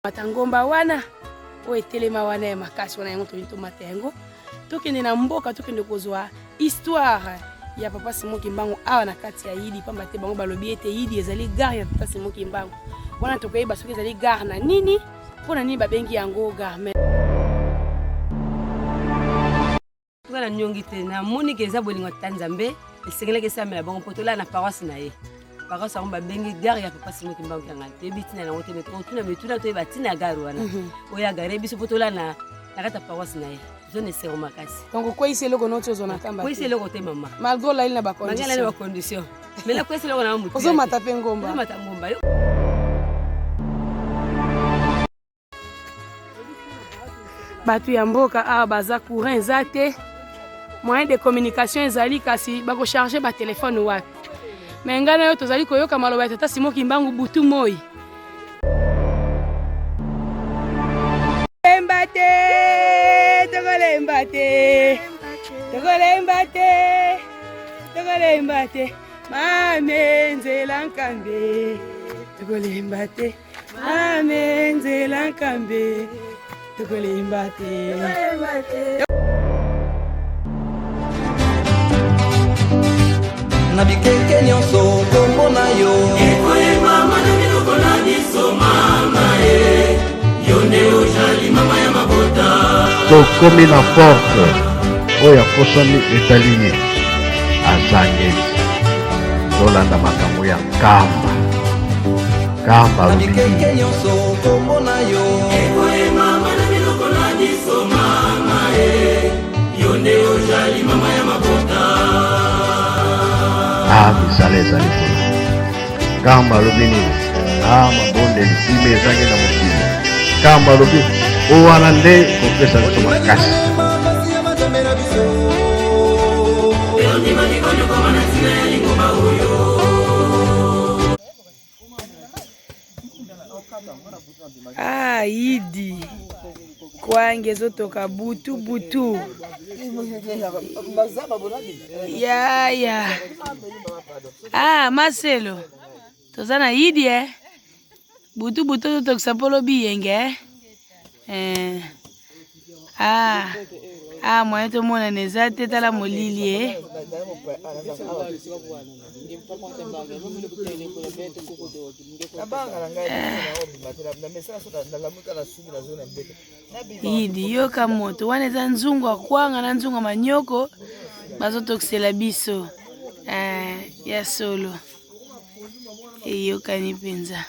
Matangomba wana o telema wana ya makasi wana yango to matengo tokende na mboka tokende kozwa histoire ya Papa Simon Kimbangu awa na kati ya Yidi pamba te bango balobi ete Yidi ezali gare ya Papa Simon Kimbangu wana tokoyeba soki ezali gare na nini mpona nini babengi yango gare tokana nyongi te na moni ke eza bolingo Tanzambe esengeleke esamela bango mpo tola na paroisse na ye paroisse yango babengi gare ya Papa Simon Kimbangu yanga toyebi ntina yango te totuna metuna toyeba ntina ya gare wana oya gare biso mpo tola na kati ya paroisse na ye zone sero makasi donc quoi ici loko noto zona kamba quoi ici loko te mama malgré la ina ba condition malgré la condition mais la quoi ici loko na mutu ozo matape ngomba ozo matape ngomba batu ya mboka awa baza courant ezate moyen de communication ezali kasi bako charger ba téléphone wapi mais ngana yo tozali koyoka maloba ya Tata Simon Kimbangu butu moi Togolembate mamenzela nkambe togolembate mamenzela nkambe togolembate na bikeke nyonso komona yo ekoyeba mwana miloko na biso mama e yo nde ozali mama ya mabota tokomi na porte oyo akosami etaline azangeli tolanda makambo ya nkamba nkamba bikeke nyonso komona yo ekoyeba mwana miloko na biso mama e yo nde ozali mama ya mabota misala ezali kuna nkamba alobi nini mabonde lisime ezangi na mokili nkamba alobi owana nde kopesa biso makasi Yidi kwange zotoka butu butu ya Marcelo tozana Yidi butu butu tokisa polo biyenge moyen tomona neza te tala molili Yidi yoka moto wana eza nzungu akwanga na nzungu manyoko bazotokisela biso ya solo eyokani mpenza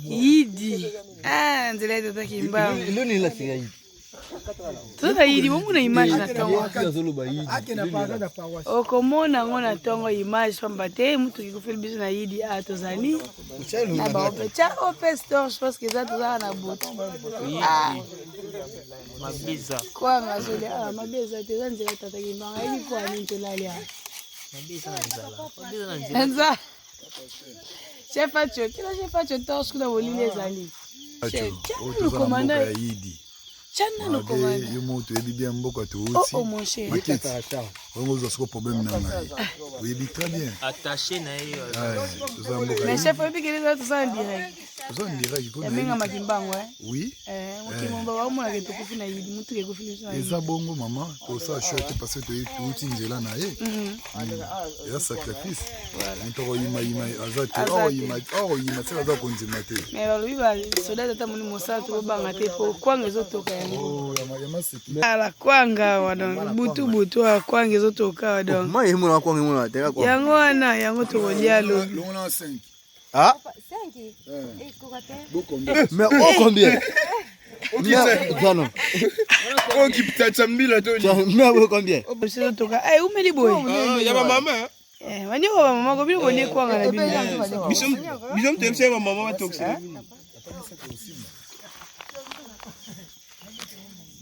Yidi nzela ya Tata Kimbangu Tata Yidi bomuna image na tongo okomona ngo na tongo image pamba te mutu kikofeli biso na Yidi tozali na baope tia ope store je pense que eza tozala na butu mabeza kwanga zoli mabeza te eza nzela ya Tata Kimbangu ayebi po anini tolali nza chef acho kila chef acho torche kuna bolili ezali le commandant Chana no commandant yo moto ebi bien mboka to uti mon cher on a ce problème na ngai oui bi très bien attaché na yo mais chef obi kele to ça en direct ça en direct ko menga Makimbangu oui mokimomba wa mona ke to kufina Yidi mutu ke kufina ça eza bongo mama to ça chouette parce que to uti nzela na ye ya sacrifice mutu ko yima azati yima c'est aza konzima te mais balobi ba soda tata moni mosala to banga te po kwanga ezotoka yango ala kwanga wadon butu butu kwanga ezotoka wadon moi himuna kwanga himuna teka kwa yango wana yango to kolia lo longona 5 ah 5 mais combien non on qui peut-être mbila to mais combien ezotoka umeli boye ya mama wani ko mama ko bino ne kwanga na bino bisom temse mama batokisa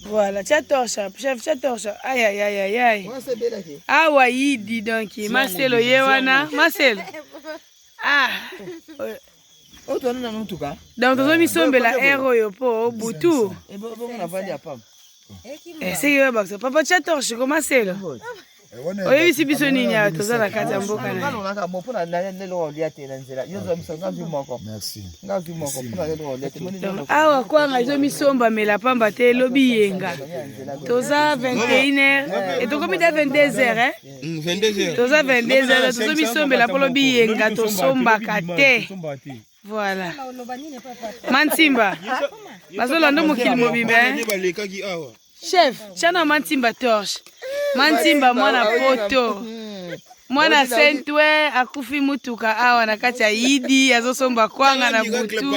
voilà, tia torche, chef, tia torche. Aïe, aïe, aïe, aïe, aïe. Awa Yidi donc, Marcelo yewana, Marcelo. Donc tozo misombela ero yo po butu. C'est que papa tia torche, comment Marcelo? oyebisi biso nini awa toza na kati ya mboka na awa kwanga ezomisombamela pamba te elobi yenga toza 21h etokomi te 22h toza 22h tozomisombela mpo lobi yenga tosombaka te. Voilà. Mantimba. Bazolanda mokili mobimba. Chef, chana Mantimba torche. Mantimba mwana poto. Mwana sentwe akufi mutuka awa na kati ya yidi azosomba kwanga na butu.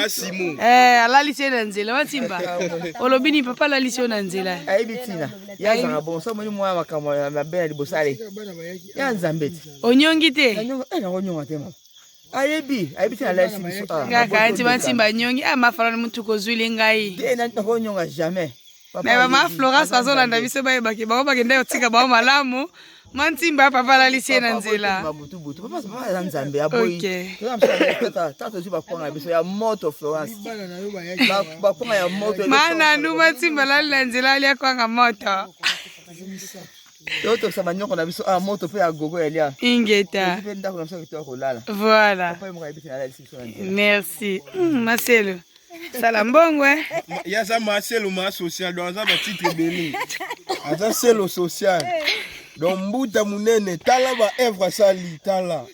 Alalishe na nzela Mantimba. Olobini papa alalishe na nzela. Aibitina. Yaza ngabo so moni mwa makamo ya bena libosale. Yanza mbeti. Onyongi te. Onyonga te mama. Ayebi tina lesi biso. Kaka anti Mantimba nyongi mafala na mutu kozwili ngai. Te na ntokonyonga jamais. Mais maman Florence bazolanda biso bayebaki bango bakende otika bango malamu Mantimba papa alalishe na nzela. Papa nzambe aboyi. Tata ziba kwanga biso ya moto Florence. Ba kwanga ya moto. Mana ndu Mantimba alala nzela ali kwanga moto. Toto sama nyoko na biso moto pe ya gogo elia. Ingeta. Voilà. Merci. Marcelo. Salambongo ya za Marcelo ma social dans un titre béni. Aza selo social. Donc mbuta munene tala ba evra sali tala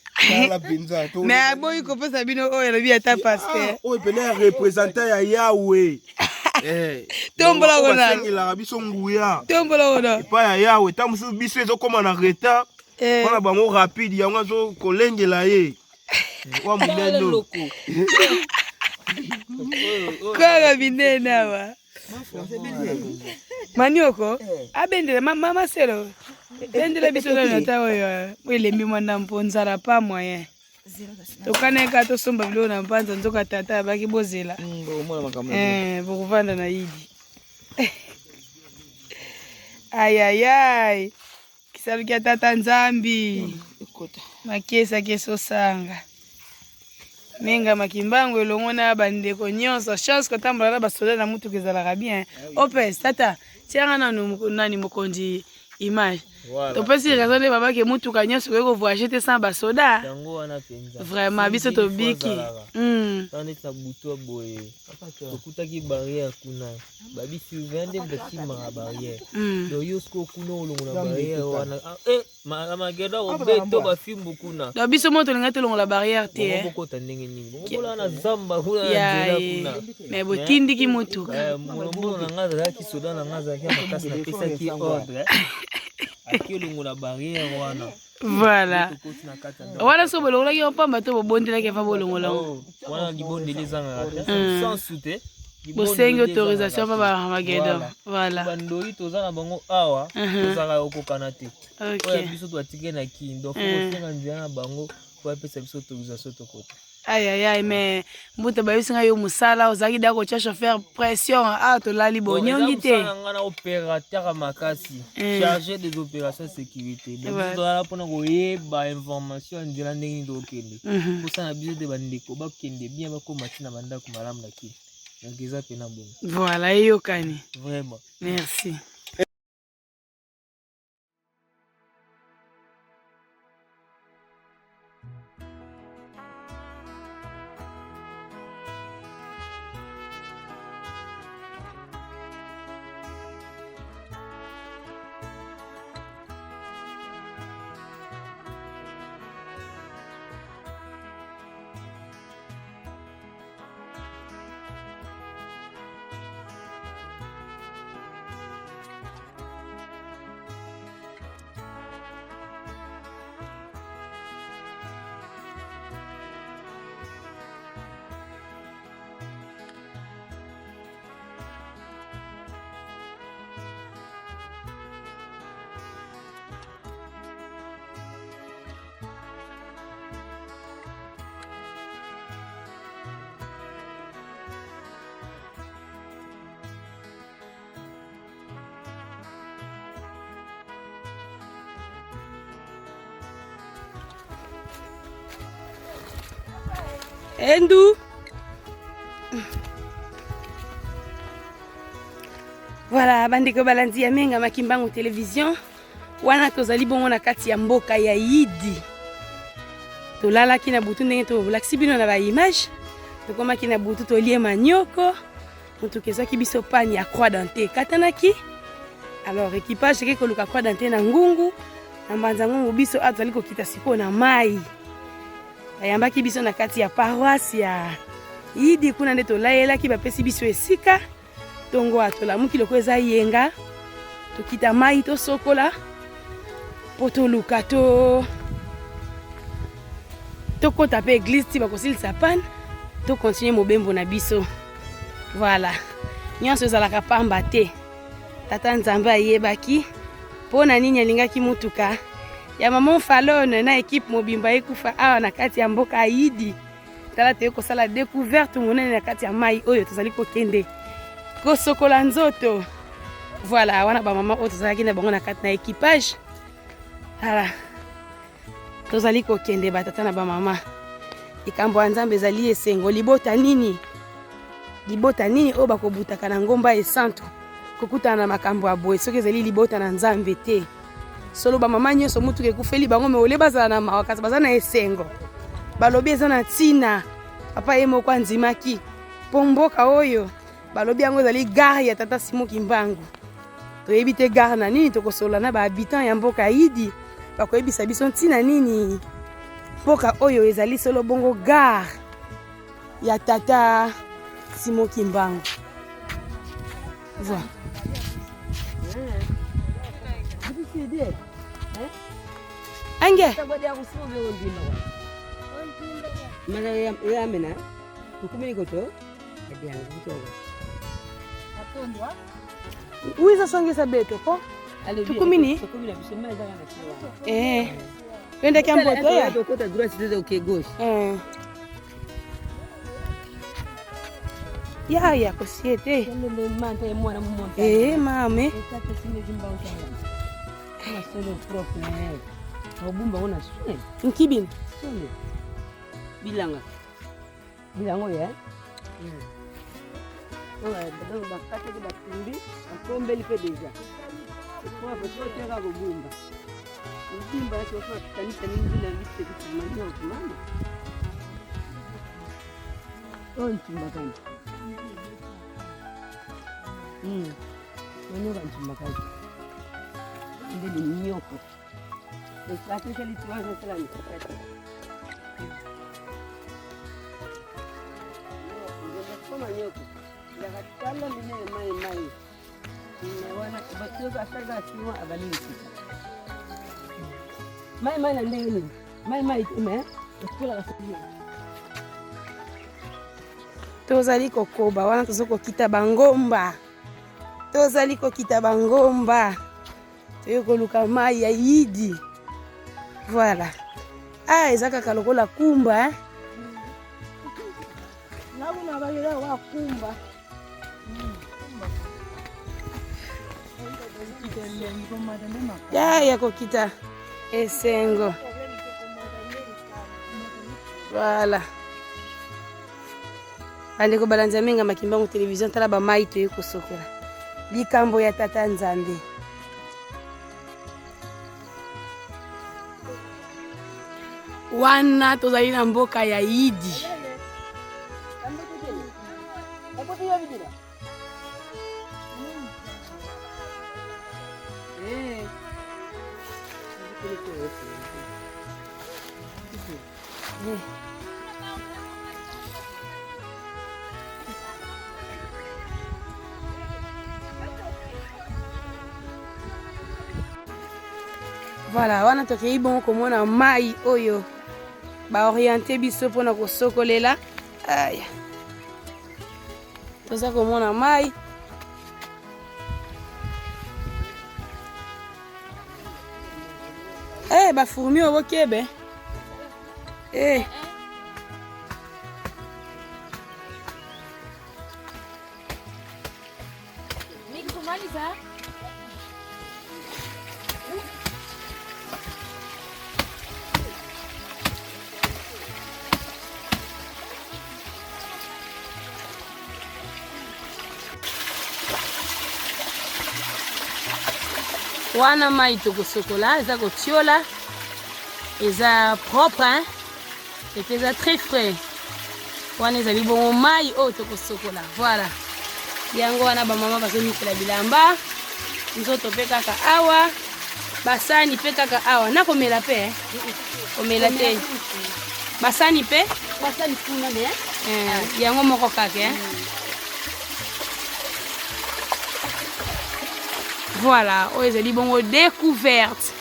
benza to. Mais boy ko pesa bino oyo lobi ata pasteur. Oyo pena représentant ya Yahweh. Tombola wona. La biso nguya. Tombola wona. Pa ya Yahweh tamusu biso ezo koma na retard. Wana bango rapide yango azo kolengela ye. Wa munene. Kwa binena wa. Manioko abendele mama selo. Bendele biso na ta oyo. Welembi mwana mponzala pa moyen. Tokaneka tosomba bilo na mpanza nzoka tata baki bozela. Bokuvanda na yidi. Ay. Kisalukia tata nzambi. Makesa keso sanga. Menga makimbango elongo na bandeko nyonso chance kotambola na basoda na mutu kezalaka bien. Opes tata tianga nani mokonzi image. Topesi raison de baba ke mutu ka nyonso ko voyager te sans basoda. Yango wana penza. Vraiment biso to biki. Tani ta buto boye. Okutaki barrière kuna. Babisi vende batima barrière. Do yosko kuna olongo na barrière wana. Mageda obeto ba fimbu kuna. Do biso moto linga te longo la barrière te. Boko tandenge ningi. Bola na zamba kuna nzela kuna. Mais botindi ki mutu. Molo na ngaza ki soda na ngaza ki makasi na pesa ki ordre. Akilungu la barrière wana. Voilà. Wana so bolongola ki opamba to bobondela ke fa bolongola. Wana libondeli zanga sans soute. Bosengi autorisation pa ba Magedon. Voilà. Bandoi toza na bango awa tozala okokana te. OK. Biso to atike na kindo fo senga nzela na bango po apesa biso autorisation to kota. Aïe, mais mbuta bayisinga yo musala ozaki dako cha chauffeur pression to lali bonyongi te. Ngana opérateur makasi chargé des opérations sécurité. Donc là pour ngo yeba information ndela ndenge ndo okende. Pour na biso de bandeko ba kende bien ba ko matina banda ko malamu na ki. Donc eza pena bon. Voilà, yokani. Vraiment. Merci. Endou. Voilà, bandeko balanzi ya menga makimbango télévision. wana tozali bongo na kati ya mboka ya Yidi. Tolalaki na butu ndenge tolakisi bino na ba image. Tokomaki na butu tolie manioko. Mutukezaki biso pani ya croix dentée katanaki. Alors équipage ke koluka croix dentée na ngungu. Na mbanza ngungu biso azali kokita siko na mai. Bayambaki biso na kati ya paroisse ya Yidi kuna nde tolayelaki bapesi biso esika. Tongo atolamuki loko eza yenga. Tokita mai to sokola. Potoluka to kota pe église ti bakosilisa pane to continuer mobembo na biso. Voilà. Nyonso ezalaka pamba te. Tata Nzambe ayebaki pona nini alingaki mutuka ya Maman Falone na équipe mobimba ekufa awa na kati ya mboka Yidi. Tala te kosala découverte monene na kati ya mai oyo tozali kokende kosokola nzoto. Voilà, wana ba mama oyo tozalaki na bango na kati na équipage. Voilà. Tozali kokende batata na ba mama. Ikambo ya Nzambe ezali esengo libota nini? Libota nini oyo bakobutaka na ngomba esantu kokutana na makambo ya boye soki ezali libota na Nzambe te. Solo ba mama nyonso mutu ekufeli bango me ole bazala na mawa kasi bazala na esengo. Balobi eza na tina. Papa ye moko anzimaki. Pomboka oyo balobi yango ezali gare ya tata Simon Kimbangu. Toyebi te gare na nini tokosola na ba habitant ya mboka Yidi. Bakoyebisa biso ntina nini mboka oyo ezali solo bongo gare ya tata Simon Kimbangu. Voilà. Ange Uiza songesa beto po? Tukumini? Wende kiamboto ya? Ya kosiete. Mame. Nkibini? Bilanga ya? Donc bakate ke batumbi akombeli pe deja. Kwa beso teka kobumba. Ubimba yako kwa kanisa nyingi na vite kutumania mama. Onchimba kani. Onyoka nchimba kani. Ndeli nyoko. Bekate kali tuanza kala ni kakati. Kama nyoko. Kala mine mai. Wana batio kasaga siwa abalisi. Mai na ndeni. Mai tume. Kula kasabia. Tozali kokoba wana tozoko kita bangomba. Toyo koluka mai ya Yidi. Voilà. Ezaka kalokola kumba Nauna bagera wa kumba. Ya kokita esengo. Voilà. Ande ko balanza menga makimbango television tala ba mai to kosokola. Likambo ya tata Nzambe. Wana tozali na mboka ya Yidi. Voilà, wana tokei bon komona mai oyo ba orienter biso pona ko sokolela. Aya. Toza komona mai. Ba fourmi au kebe. wana mai tokosokola eza kotiola eza propre hein et eza très frais wana ezali bongo mai oyo tokosokola voilà yango wana bamama bazonikela bilamba nzoto mpe kaka awa basani mpe kaka awa nakomela mpe komela te basani mpe basani kuna ne yango moko kaka voilà oyo ezali bongo découverte.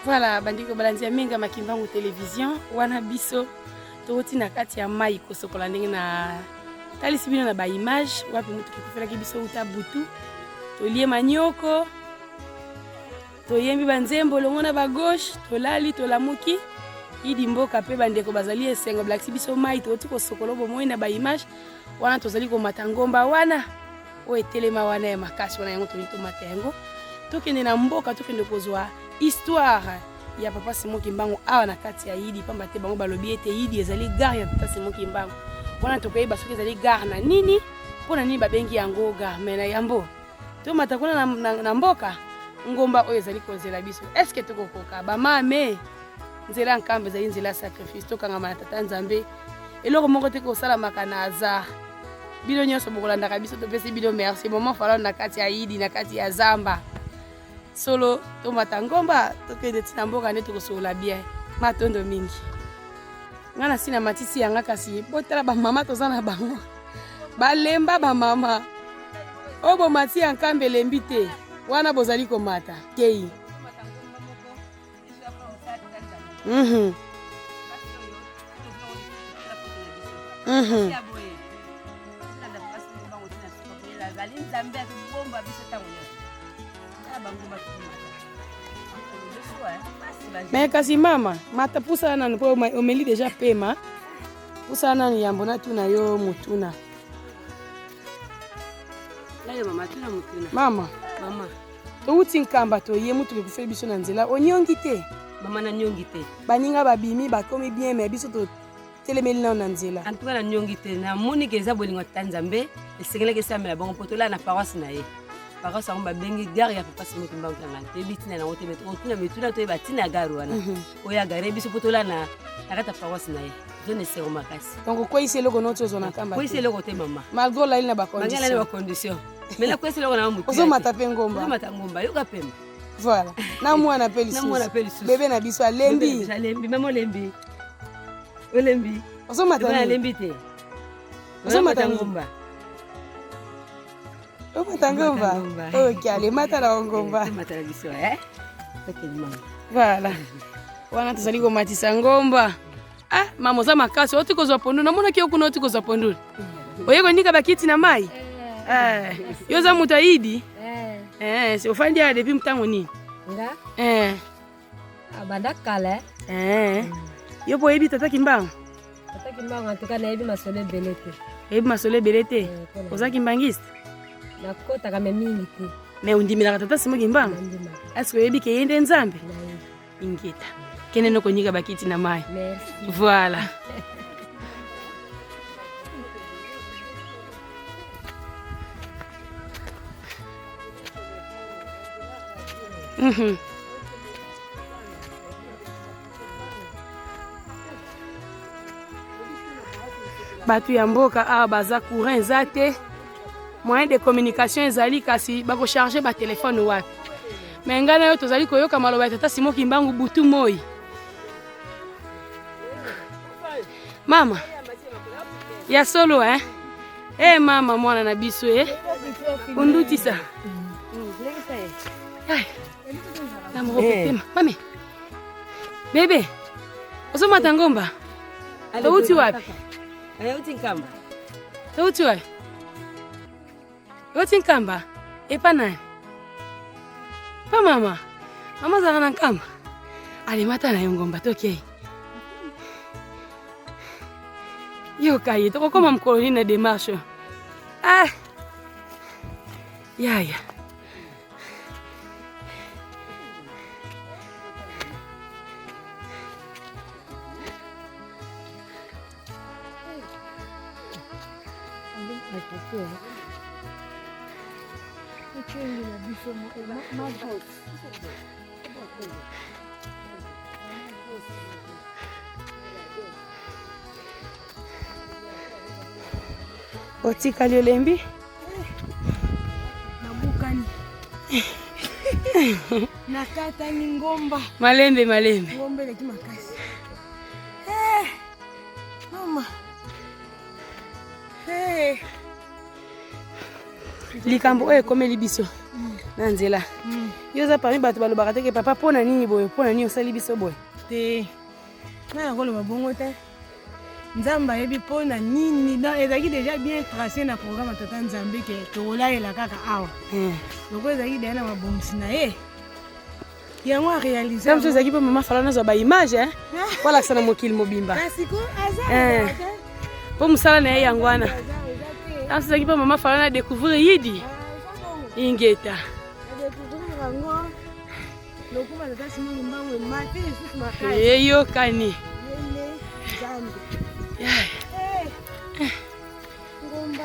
Voilà, bandiko balanzi ya minga makimbangu télévision wana biso toti na kati ya mai kosokola ndenge na talisi bino na ba image wapi mutu kikofelaki biso uta butu tolie manioko toyembi banzembo longo na ba gauche tolali tolamuki idi mboka pe bandeko bazali esengo blaksi biso mai toti kosokola bomoi na ba image wana tozali komata ngomba wana o etelema wana ya makasi wana yango toli tomata yango tokende na mboka tokende kozwa histoire ya papa Simon Kimbangu awa na kati ya Yidi pamba te bango balobi ete Yidi ezali gare ya papa Simon Kimbangu wana tokoyeba soki ezali gare na nini mpona nini babengi yango gare me na yambo tomata kuna na mboka ngomba oyo ezali kozela biso eske tokokoka bamame nzela nkambe ezali nzela sacrifice tokangama na tata nzambe eloko moko te kosalamaka na hasard bino nyonso bokolandaka biso topesi bino merci moment fala na kati ya Yidi na kati ya zamba solo tomata ngomba tokende tina mboka nde tokosola bien matondo mingi ngana sina matisi yanga kasi botala bamama toza na bango balemba bamama obo mati ya nkambe lembi te wana bozali komata kei mais kasi mama mata pusa nani po omeli déjà pema pusa nani yambo na tuna yo mutuna layo mama tuna mutuna mama to uti nkamba to ye mutu ke kufeli biso na nzela onyongi te mama na nyongi te baninga babimi bakomi bien mais biso to telemeli na nzela en tout cas na nyongi te na moni ke za bolingo tanzambe esengele ke samela bongo potola na paroisse na ye paroisse yango babengi gare ya papa Simon Kimbangu kangana tebi tina na wote metro tuna metuna to batina gare wana oya gare biso potola na kata paroisse na ye zone sero makasi donc quoi ici loko noto zona kamba quoi ici loko te mama malgré la ina ba condition malgré la condition mais la quoi ici loko na mutu ozo mata pe ngomba ozo mata ngomba yoka pembe voilà na mwana pe lisusu bébé na biso alembi mama lembi olembi ozo mata lembi te ozo mata ngomba mata ngomba ok allez mata la ngomba mata la biso voilà wana tozali komatisa ngomba ah mama oza makasi oti kozwa pondu namona ki okuna oti kozwa pondu oye kondika bakiti na mai yo za mutu ayidi si ofandi ya depuis mtango nini nga abanda kala yo po yebi tata Kimbangu antuka nayebi masolo ebele te yebi masolo ebele te oza kimbangiste nakotaka me mingi te me undimelaka tata Simon Kimbangu eske oyebi ke ye nde nzambe ingeta kene nokonyika bakiti na mai voilà batu ya mboka awa baza courant eza te moyen de communication ezali kasi bakocharge batelefone wapi me ngai na yo tozali koyoka maloba ya tata Simon Kimbangu butu moi mama ya solo mama mwana na biso undutisa mame bebe osomata ngomba touti wapi uti nkamba touti wapi uti nkamba Epa nani? Pa mama. Mama zana na nkamba. Alimata na yongomba toke. Yo kaye toko koma mkoloni na démarche. Ah. Yaya. Otikali olembi? Nabukani. Nakata ni ngomba. Malembe. Ngombe leki makasi. Mama. Likambo oyo ekomeli biso na nzela. Yoza parmi bato balobaka te ke papa pona nini boye, pona nini osali biso boye. Te. Na koloba bongo te. Nzamba yebi pona nini na ezaki déjà bien tracé na programme tata Nzambe ke tolaela kaka awa. Loko ezaki déjà na mabongisi na ye. Yango a réalisé. Comme ezaki po mama fala na zo ba image Wala sana mokili mobimba. Kasiko azali. Po musala na ye yango wana. Ezaki po mama fala na découvrir Yidi. Ingeta. Découvrir yango. Lokuma tata Simon Mbango mate susu makasi. Yo kani. Ngomba.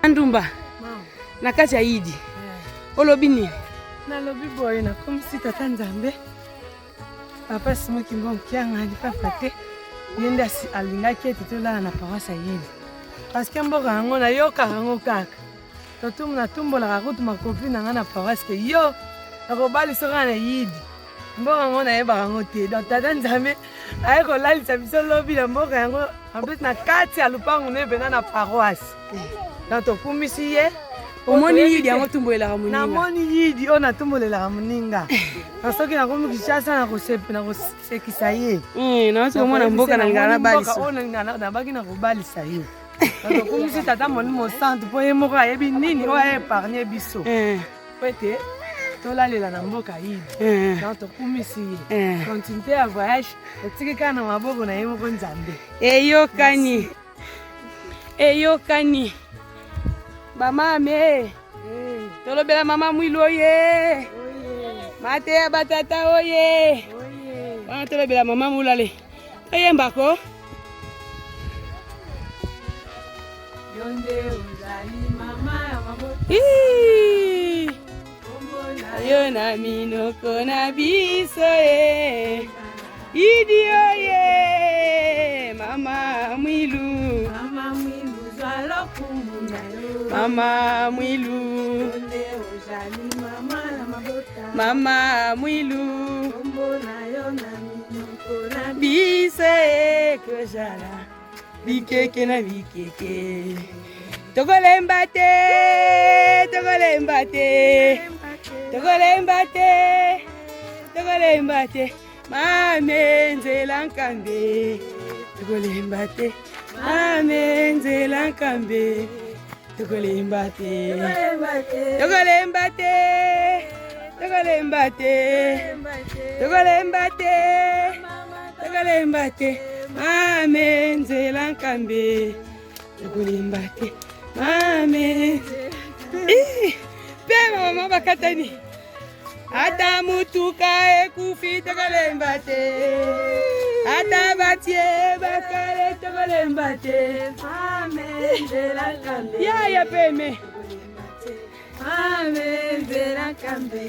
Andumba. Na kati ya Yidi. Olobi nini? Na lobi boy na comme si tata Nzambe. Papa Simon Kimbongo kianga ndi papa te. Yenda si alingaki totola na paroisse Yidi. Parce que mboka yango na yoka yango kaka. Totum na tumbola ka kutuma kopi na ngana paroisse ke yo. Nakobali soka na Yidi. Mboka yango na yeba yango te. Donc tata Nzambe aye kolalisa biso lobi na mboka yango en plus na kati ya lupango ne bena na paroisse. Donc tokumisi ye omoni Yidi yango tumbolela muninga. Na moni Yidi ona tumbolela muninga. Nasoki na komi kishasa na kosepe na kosekisa ye. Na watu komona mboka na ngana balisa. Ona na baki na kobalisa ye. Donc komisi tata moni mo centre po ye moko ayebi nini o épargner biso. Pete tolalela na mboka Yidi. Donc tokumisi ye. Continuité ya voyage otikika na maboko na ye moko Nzambe. Eyokani. Bamame. Tolobela mama Mwilu oye. Mate ya batata oye. Wana tolobela mama Mulale. Oye mbako. Yonde uzali mama ya maboko. Ayo na minoko na biso ye. Yidi oye. Mama Mwilu. Mama Mwilu zwalo kumuna yo. Mama Mwilu. Yonde uzali mama ya maboko. Mama Mwilu. Mbona yo na minoko na bise kojala. Bikeke na bikeke. Togolemba te. Togolemba te. Mame nzela nkambe. Togolemba te. Mame nzela nkambe. Togolemba te. Mame nzela nkambe. Togolemba te. Mame. Pe mama bakatani. Ata mutuka ekufi togolemba te. Ata batie bakale togolemba te. Mame nzela nkambe. Ya peme. Mame nzela nkambe.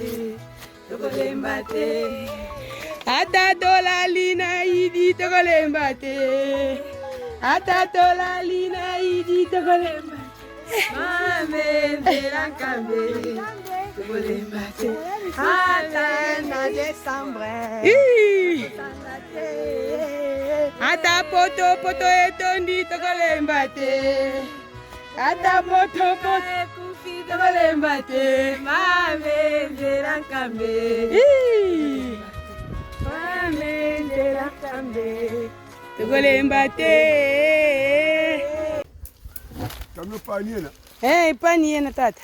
Togolemba te. Ata dolali na Yidi togolemba te. Ata dolali na Yidi togolemba te. Mame nzela nkambe. Togolemba te. Ata na Décembre. Ata poto etondi togolemba te. Ata poto ekufi togolemba te. Mame nzela nkambe. Mame nzela nkambe. Togolemba te. Kami panier là. Pani yena tata.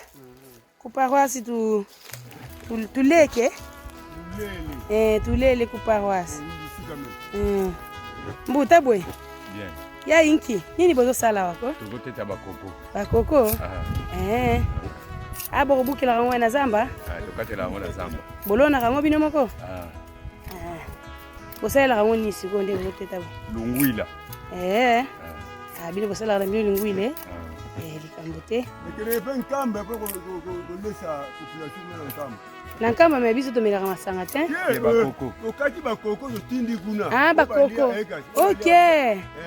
Kuparoasi tuleke. Tulele kuparoasi. Mbuta boy. Bien. Ya inki. Nini bozo sala wako? Tokoteta bakoko. Bakoko? Abo bukila rango na zamba? Tokatela rango na zamba. Bolona rango bino moko? Bosala rango ni sekonde boteta bo. Lungwila. Bino bosala rango lungwile. Likambote. Nekele pe nkamba po kolesa population na nkamba. Na nkamba me biso to melaka masanga te. Bakoko. Okati bakoko yo tindi kuna. Bakoko. OK.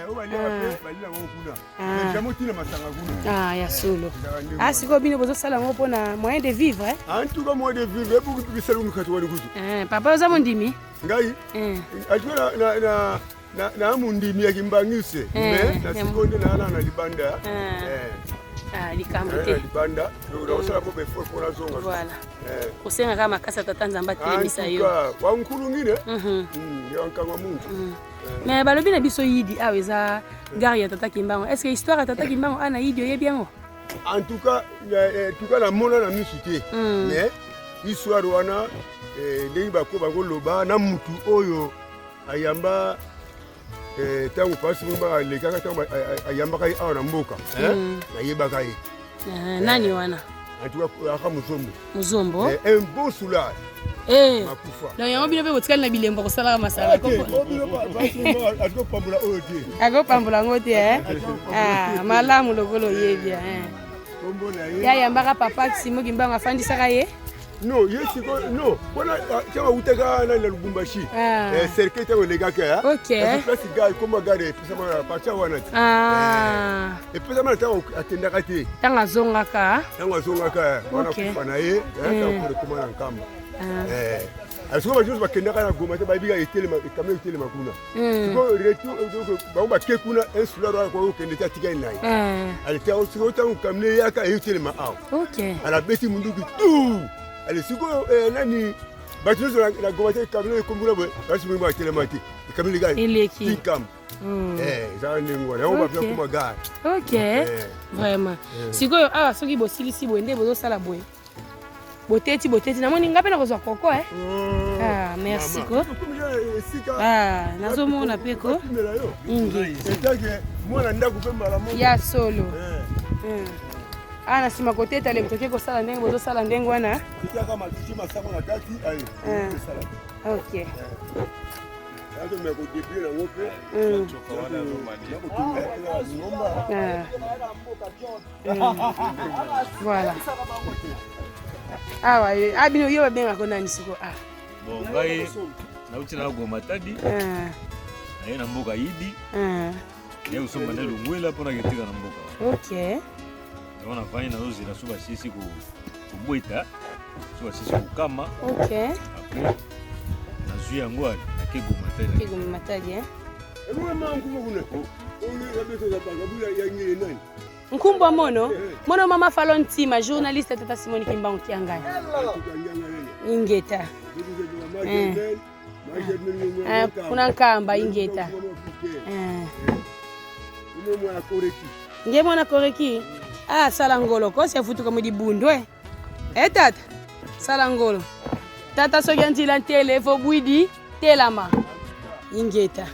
Obalia pe balila ngo kuna. Njamo tina masanga kuna. Ya solo. Siko bino bozo sala ngo pona moyen de vivre En tout cas moyen de vivre pour que bisalo mukatu wali kutu. Papa oza mondimi. Ngai. Atuna na mundimi ya kimbangise mais na sekonde na libanda likambote libanda usala po befo pour zonga voilà kusenga kama kasa tata nzamba telemisa yo wa nkulu ngine ya nkangwa mungu mais balobi na biso yidi aweza gare ya tata Kimbango est-ce que histoire ya tata Kimbango ana yidi oyebi yango en tout cas la mona na misute mais histoire wana ndenge bakoba ngoloba na mutu oyo ayamba tangu pasi mba lekaka tangu ayambaka awa na mboka nayebaka ye nani wana atuka aka muzombo un bon soulard makufa donc yango bino pe botikali na bilembo kosala masala atuka pambola oyo te akopambola ngo te malamu lokolo yebia yayambaka papa Simo Kimbango afandisaka ye non yesiko non bona chama uteka na Lubumbashi cercle tango legaka OK place gare comme gare pesa ma partia wana et pesa ma tango atendaka te tanga zongaka wana kufana ye tango komana nkamba asiko bajuzi bakendaka na Goma te babiga etelema kamera etelema kuna siko retour ba ba ke kuna un soulard wana ko kende ta tika nai alita osiko tango kamera yaka etelema aw OK ala beti munduki tout allez siko nani batuzo la gomate kamera kombula bo basi mwa telemati kamera gari ileki tikam za ningo na on va kuma gare OK vraiment siko soki bosilisi boende bozo sala boye boteti namoni ngape na kozwa koko merci ko nazomona pe ko ingi c'est mwana ndako pe mbala mo ya solo nasima koteta le mtoke kosala ndenge bozosala ndenge wana OK voilà bino yo babengako nani siko bon ngai nauti na Goma tadi naye na mboka yidi ye usomba na Lungwila mpona ketika na mboka OK wana fanya na uzira suba sisi kubwita suba sisi kukama OK na zuya ngwali na Kigoma matadi Nkumbwa mono mama Falontima journaliste tata Simone Kimbango Kiangani ingeta kuna nkamba ingeta nge mwana koreki sala ngolo kosi afutuka mudi bundwe tata sala ngolo tata soki antila ntele fo bwidi telama ingeta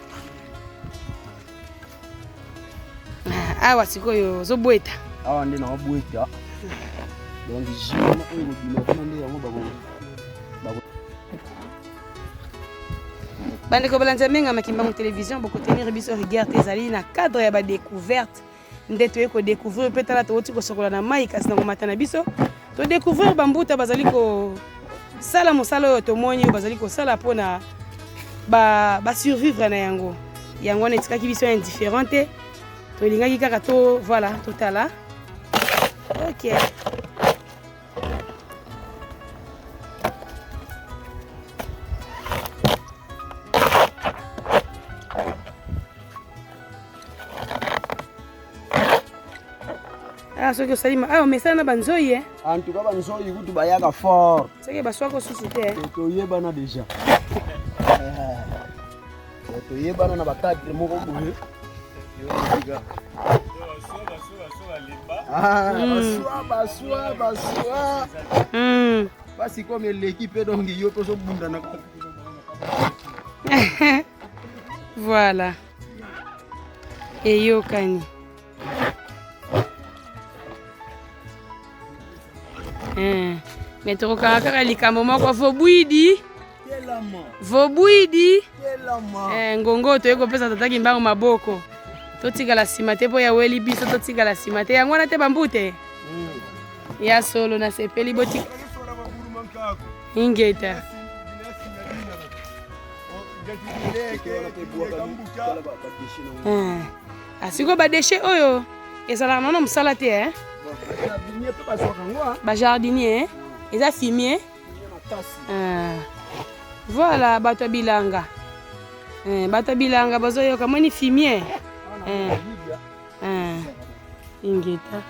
awa sikoyo zobweta awa nde na wabweta donc jima oyo kodima kuna nde yango bandeko balanza menga makimbango télévision bokotenir biso regard ezali na cadre ya badécouverte nde toye kodécouvrir pe tala toti kosokola na mai kasi na komata na biso todécouvrir bambuta bazali kosala mosala oyo tomoni oyo bazali kosala mpona basurvivre na yango wana etikaki biso indifférente tolingaki kaka voilà totala OK soki osalima omesana na banzoi en tout cas banzoi kutu bayaka fort soki baswako susu te toyebana déjà toyebana na bakadre moko boye baswa basi comme l'équipe donc yo peut so bunda na voilà eyokani mais tokokanga kaka likambo moko vobwidi ngongo toye kopesa tataki mbango maboko totikala nsima te mpo yaweli biso totikala nsima te yango wana te bambute ya solo nasepeli botika ingeta asiko badeshe oyo ezalaka nano mosala te bajardinier eza fumier voilà bato ya bilanga bazoyoka moni fumier ingeta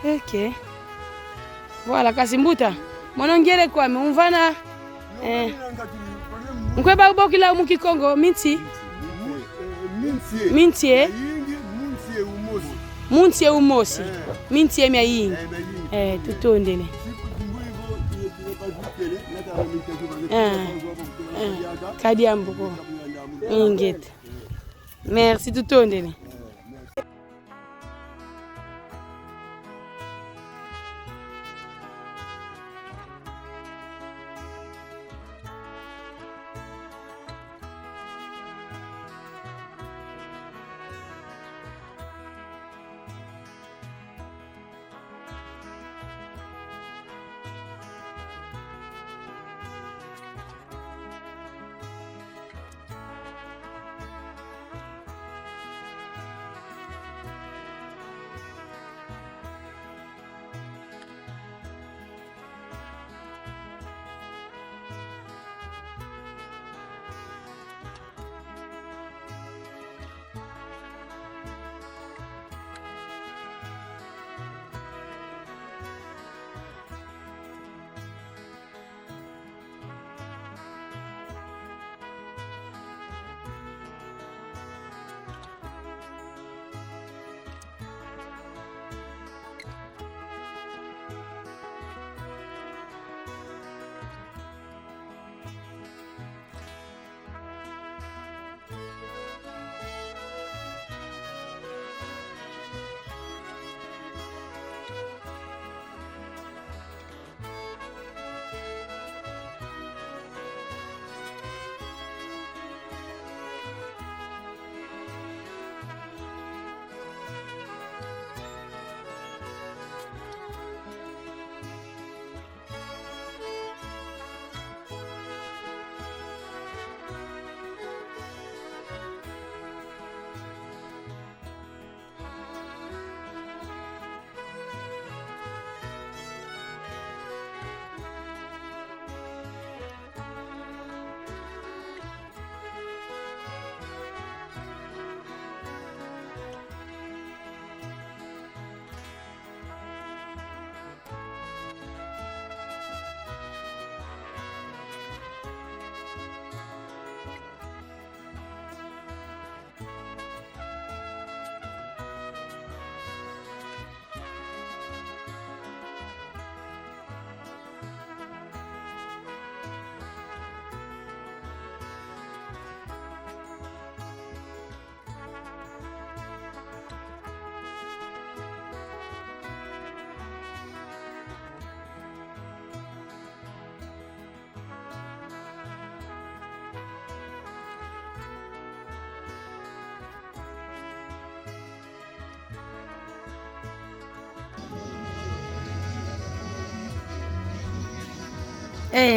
ok voilà kasi mbuta monongere kwame umvana nkweba ubokila mukikongo mintie umosi mintie mya yingi tutondele kadi ambuko ingeta merci tutondele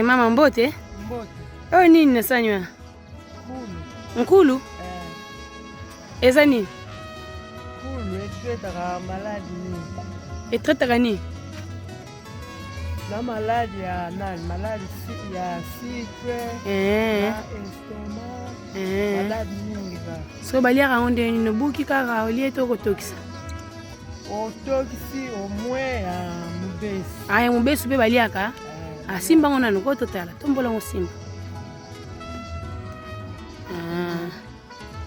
Mama mbote? Mbote. Oyo nini nasanywa? Nkulu. Eza nini? Nkulu etretaka maladi nini? Etretaka nini? Na maladi ya nani? Maladi ya sucre, na estomac, maladi nyingi ka. So baliaka onde nini buki kaka olie to kotokisa? Otokisi omwe ya mubesi. Ya mubesi pe baliaka? Simba ngona nuko totala tombola ngosimba.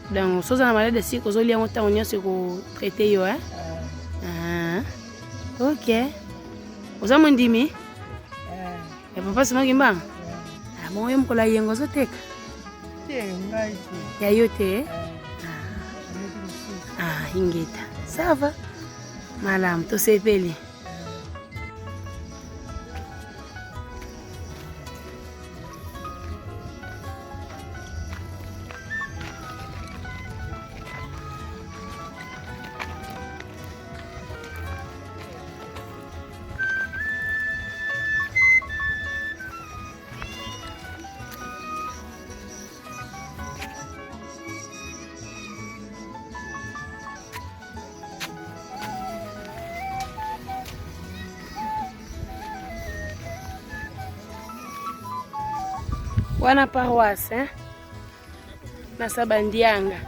Donc soza na malade si ko zoli yango tango nyonso ko traiter yo hein. Ah. OK. Oza mondimi? Ya papa sima kimbanga? Ah bon yo mkola yengo zoteka. Ngai. Ya yote. Ah, ingeta. Ça va. Malam to sepeli. Wana paroisse, na Sabandianga.